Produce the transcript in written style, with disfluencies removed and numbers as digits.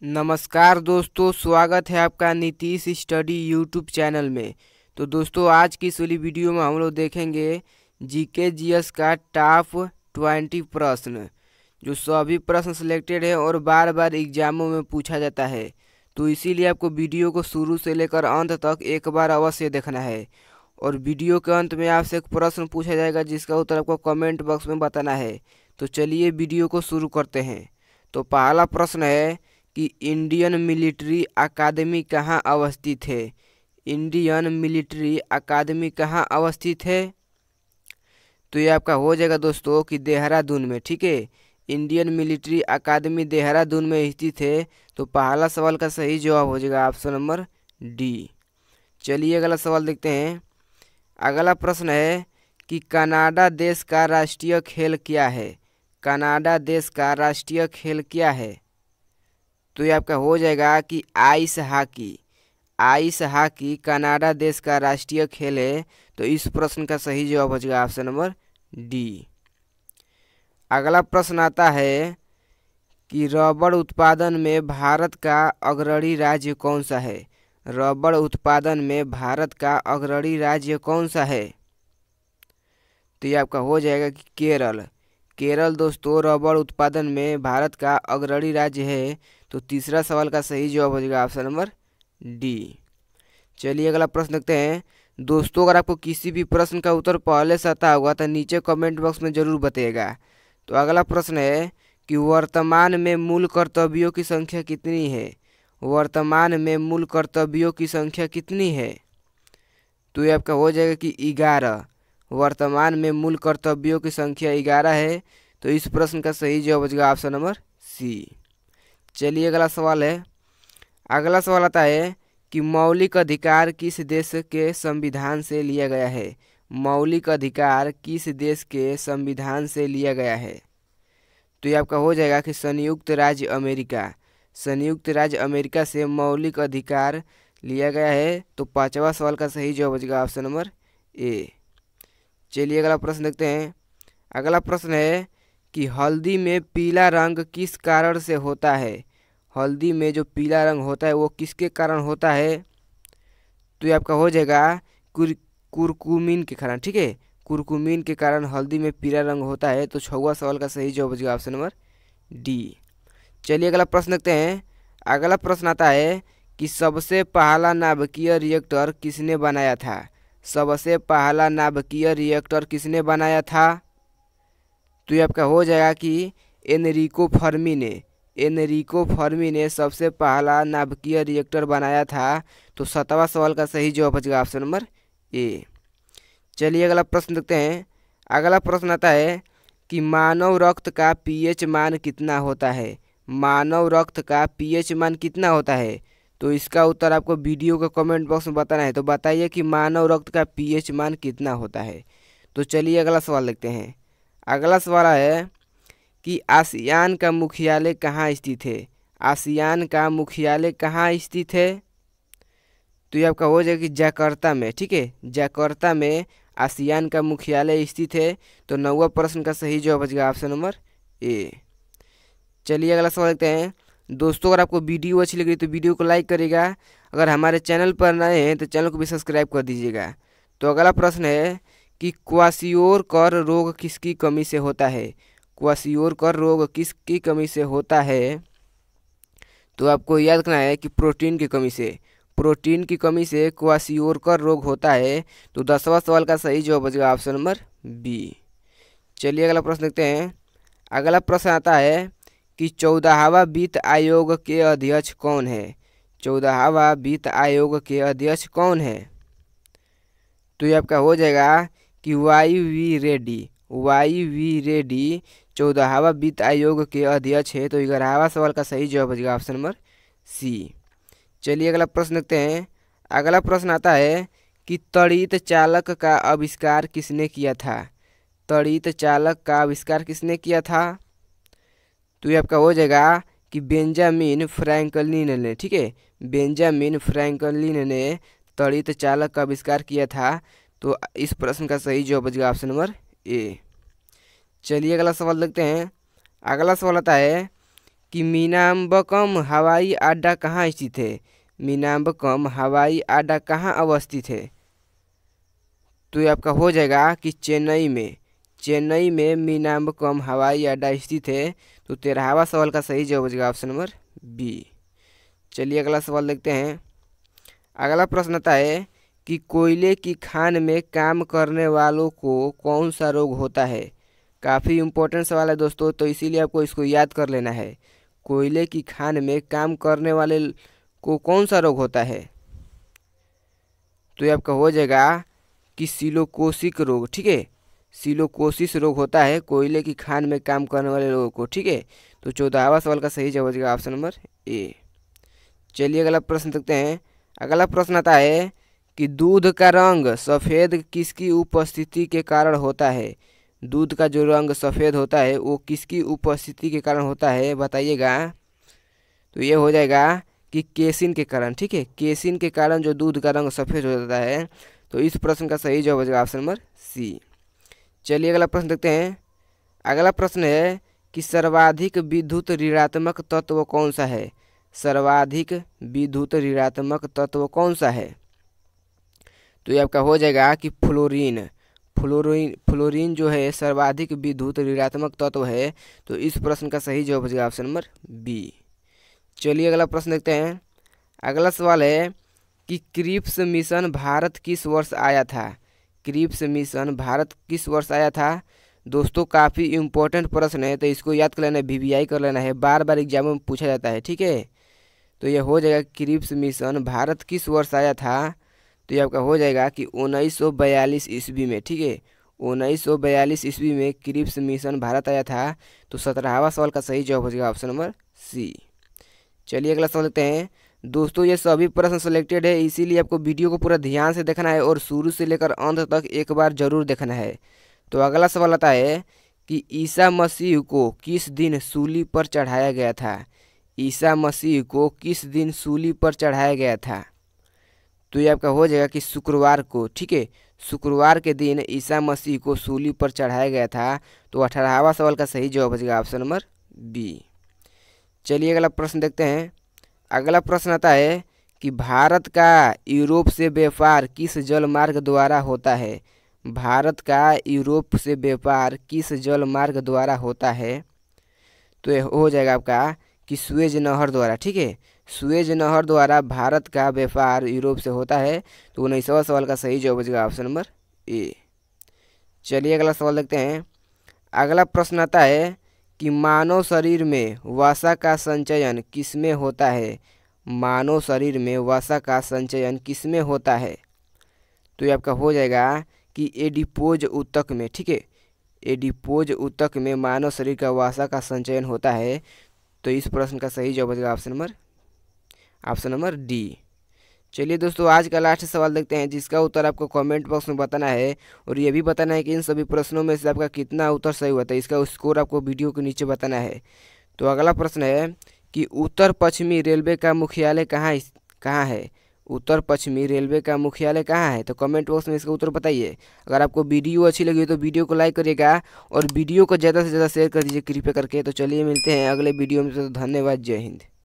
नमस्कार दोस्तों, स्वागत है आपका नीतीश स्टडी यूट्यूब चैनल में। तो दोस्तों, आज की इस वाली वीडियो में हम लोग देखेंगे जीके जीएस का टॉप 20 प्रश्न, जो सभी प्रश्न सिलेक्टेड है और बार बार एग्जामों में पूछा जाता है। तो इसीलिए आपको वीडियो को शुरू से लेकर अंत तक एक बार अवश्य देखना है। और वीडियो के अंत में आपसे एक प्रश्न पूछा जाएगा जिसका उत्तर आपको कमेंट बॉक्स में बताना है। तो चलिए वीडियो को शुरू करते हैं। तो पहला प्रश्न है कि इंडियन मिलिट्री अकादमी कहाँ अवस्थित है। इंडियन मिलिट्री अकादमी कहाँ अवस्थित है? तो ये आपका हो जाएगा दोस्तों कि देहरादून में। ठीक है, इंडियन मिलिट्री अकादमी देहरादून में स्थित है। तो पहला सवाल का सही जवाब हो जाएगा ऑप्शन नंबर डी। चलिए अगला सवाल देखते हैं। अगला प्रश्न है कि कनाडा देश का राष्ट्रीय खेल क्या है। कनाडा देश का राष्ट्रीय खेल क्या है? तो ये आपका हो जाएगा कि ice hockey. Ice hockey Canada देश का राष्ट्रीय खेल है। तो इस प्रश्न का सही जवाब हो जाएगा ऑप्शन नंबर डी। अगला प्रश्न आता है कि रबड़ उत्पादन में भारत का अग्रणी राज्य कौन सा है। रबड़ उत्पादन में भारत का अग्रणी राज्य कौन सा है? तो ये आपका हो जाएगा कि केरल। केरल दोस्तों रबड़ उत्पादन में भारत का अग्रणी राज्य है। तो तीसरा सवाल का सही जवाब हो जाएगा ऑप्शन नंबर डी। चलिए अगला प्रश्न देखते हैं। दोस्तों, अगर आपको किसी भी प्रश्न का उत्तर पहले से आता होगा तो नीचे कमेंट बॉक्स में ज़रूर बताइएगा। तो अगला प्रश्न है कि वर्तमान में मूल कर्तव्यों की संख्या कितनी है। वर्तमान में मूल कर्तव्यों की संख्या कितनी है? तो ये आपका हो जाएगा कि 11। वर्तमान में मूल कर्तव्यों की संख्या 11 है। तो इस प्रश्न का सही जवाब हो जाएगा ऑप्शन नंबर सी। चलिए अगला सवाल है। अगला सवाल आता है कि मौलिक अधिकार किस देश के संविधान से लिया गया है। मौलिक अधिकार किस देश के संविधान से लिया गया है? तो ये आपका हो जाएगा कि संयुक्त राज्य अमेरिका। संयुक्त राज्य अमेरिका से मौलिक अधिकार लिया गया है। तो पांचवा सवाल का सही जवाब हो जाएगा ऑप्शन नंबर ए। चलिए अगला प्रश्न देखते हैं। अगला प्रश्न है कि हल्दी में पीला रंग किस कारण से होता है। हल्दी में जो पीला रंग होता है वो किसके कारण होता है? तो ये आपका हो जाएगा कुरकुमीन के कारण। ठीक है, कुरकुमीन के कारण हल्दी में पीला रंग होता है। तो छठवां सवाल का सही जवाब हो जाएगा ऑप्शन नंबर डी। चलिए अगला प्रश्न देखते हैं। अगला प्रश्न आता है कि सबसे पहला नाभिकीय रिएक्टर किसने बनाया था। सबसे पहला नाभिकीय रिएक्टर किसने बनाया था? तो ये आपका हो जाएगा कि एनरिको फर्मी ने। एनरिको फर्मी ने सबसे पहला नाभिकीय रिएक्टर बनाया था। तो 7वां सवाल का सही जवाब हो जाएगा ऑप्शन नंबर ए। चलिए अगला प्रश्न देखते हैं। अगला प्रश्न आता है कि मानव रक्त का पीएच मान कितना होता है। मानव रक्त का पीएच मान कितना होता है? तो इसका उत्तर आपको वीडियो के कमेंट बॉक्स में बताना है। तो बताइए कि मानव रक्त का पीएच मान कितना होता है। तो चलिए अगला सवाल देखते हैं। अगला सवाल है कि आसियान का मुख्यालय कहाँ स्थित है। आसियान का मुख्यालय कहाँ स्थित है? तो ये आपका हो जाएगा कि जकार्ता में। ठीक है, जकार्ता में आसियान का मुख्यालय स्थित है। तो 9वां प्रश्न का सही जवाब हो जाएगा ऑप्शन नंबर ए। चलिए अगला सवाल देखते हैं। दोस्तों, अगर आपको वीडियो अच्छी लगी तो वीडियो को लाइक करिएगा। अगर हमारे चैनल पर नए हैं तो चैनल को भी सब्सक्राइब कर दीजिएगा। तो अगला प्रश्न है कि क्वाशियोर रोग किसकी कमी से होता है। क्वाशियोर रोग किसकी कमी से होता है? तो आपको याद रखना है कि प्रोटीन की कमी से। प्रोटीन की कमी से क्वाशियोर रोग होता है। तो 10वां सवाल का सही जवाब हो जाएगा ऑप्शन नंबर बी। चलिए अगला प्रश्न देखते हैं। अगला प्रश्न आता है कि 14वां वित्त आयोग के अध्यक्ष कौन है। 14वां वित्त आयोग के अध्यक्ष कौन है? तो ये आपका हो जाएगा कि Y V Reddy. Y V Reddy 14वां वित्त आयोग के अध्यक्ष है। तो 11वां सवाल का सही जवाब हो जाएगा ऑप्शन नंबर सी। चलिए अगला प्रश्न देखते हैं। अगला प्रश्न आता है कि तड़ित चालक का आविष्कार किसने किया था। तड़ित चालक का आविष्कार किसने किया था? तो ये आपका हो जाएगा कि बेंजामिन फ्रैंकलिन ने। ठीक है, बेंजामिन फ्रैंकलिन ने तड़ित चालक का आविष्कार किया था। तो इस प्रश्न का सही जवाब हो जाएगा ऑप्शन नंबर ए। चलिए अगला सवाल देखते हैं। अगला सवाल आता है कि मीनाम्बकम हवाई अड्डा कहाँ स्थित है। मीनाम्बकम हवाई अड्डा कहाँ अवस्थित है। तो ये आपका हो जाएगा कि चेन्नई में। चेन्नई में मीनाम्बकम हवाई अड्डा स्थित है। तो 13वां सवाल का सही जवाब हो जाएगा ऑप्शन नंबर बी। चलिए अगला सवाल देखते हैं। अगला प्रश्न आता है कि कोयले की खान में काम करने वालों को कौन सा रोग होता है। काफ़ी इम्पोर्टेंट सवाल है दोस्तों, तो इसीलिए आपको इसको याद कर लेना है। कोयले की खान में काम करने वाले को कौन सा रोग होता है। तो ये आपका हो जाएगा कि सिलोकोसिस रोग। ठीक है, सिलोकोसिस रोग होता है कोयले की खान में काम करने वाले लोगों को। ठीक है, तो 14वां सवाल का सही जवाब हो जाएगा ऑप्शन नंबर ए। चलिए अगला प्रश्न देखते हैं। अगला प्रश्न आता है कि दूध का रंग सफ़ेद किसकी उपस्थिति के कारण होता है। दूध का जो रंग सफ़ेद होता है वो किसकी उपस्थिति के कारण होता है बताइएगा। तो ये हो जाएगा कि केसिन के कारण। ठीक है, केसिन के कारण जो दूध का रंग सफ़ेद हो जाता है। तो इस प्रश्न का सही जवाब हो जाएगा ऑप्शन नंबर सी। चलिए अगला प्रश्न देखते हैं। अगला प्रश्न है कि सर्वाधिक विद्युत ऋणात्मक तत्व कौन सा है। सर्वाधिक विद्युत ऋणात्मक तत्व कौन सा है। तो ये आपका हो जाएगा कि फ्लोरीन। फ्लोरीन जो है सर्वाधिक विद्युत ऋणात्मक तत्व है। तो इस प्रश्न का सही जवाब हो जाएगा ऑप्शन नंबर बी। चलिए अगला प्रश्न देखते हैं। अगला सवाल है कि क्रिप्स मिशन भारत किस वर्ष आया था। क्रिप्स मिशन भारत किस वर्ष आया था। दोस्तों काफ़ी इम्पोर्टेंट प्रश्न है, तो इसको याद कर लेना है, VVI कर लेना है, बार बार एग्जाम में पूछा जाता है। ठीक है, तो ये हो जाएगा क्रिप्स मिशन भारत किस वर्ष आया था। तो ये आपका हो जाएगा कि 1942 ईस्वी में। ठीक है, 1942 ईस्वी में क्रिप्स मिशन भारत आया था। तो 17वां सवाल का सही जवाब हो जाएगा ऑप्शन नंबर सी। चलिए अगला सवाल देखते हैं। दोस्तों ये सभी प्रश्न सिलेक्टेड है, इसीलिए आपको वीडियो को पूरा ध्यान से देखना है और शुरू से लेकर अंत तक एक बार जरूर देखना है। तो अगला सवाल आता है कि ईसा मसीह को किस दिन सूली पर चढ़ाया गया था। ईसा मसीह को किस दिन सूली पर चढ़ाया गया था। तो ये आपका हो जाएगा कि शुक्रवार को। ठीक है, शुक्रवार के दिन ईसा मसीह को सूली पर चढ़ाया गया था। तो 18वां सवाल का सही जवाब हो जाएगा ऑप्शन नंबर बी। चलिए अगला प्रश्न देखते हैं। अगला प्रश्न आता है कि भारत का यूरोप से व्यापार किस जल मार्ग द्वारा होता है। भारत का यूरोप से व्यापार किस जल मार्ग द्वारा होता है। तो ये हो जाएगा आपका कि सुएज नहर द्वारा। ठीक है, सुएज नहर द्वारा भारत का व्यापार यूरोप से होता है। तो 19वां सवाल का सही जवाब हो जाएगा ऑप्शन नंबर ए। चलिए अगला सवाल देखते हैं। अगला प्रश्न आता है कि मानव शरीर में वसा का संचयन किसमें होता है। मानव शरीर में वसा का संचयन किसमें होता है। तो ये आपका हो जाएगा कि एडिपोज ऊतक में। ठीक है, एडिपोज ऊतक में मानव शरीर का वसा का संचयन होता है। तो इस प्रश्न का सही जवाब हो जाएगा ऑप्शन नंबर डी। चलिए दोस्तों आज का लास्ट सवाल देखते हैं, जिसका उत्तर आपको कमेंट बॉक्स में बताना है और ये भी बताना है कि इन सभी प्रश्नों में से आपका कितना उत्तर सही हुआ था। इसका स्कोर आपको वीडियो के नीचे बताना है। तो अगला प्रश्न है कि उत्तर पश्चिमी रेलवे का मुख्यालय कहाँ है। उत्तर पश्चिमी रेलवे का मुख्यालय कहाँ है। तो कमेंट बॉक्स में इसका उत्तर बताइए। अगर आपको वीडियो अच्छी लगी तो वीडियो को लाइक करिएगा और वीडियो को ज़्यादा से ज़्यादा शेयर कर दीजिए कृपया करके। तो चलिए मिलते हैं अगले वीडियो में। तो धन्यवाद, जय हिंद।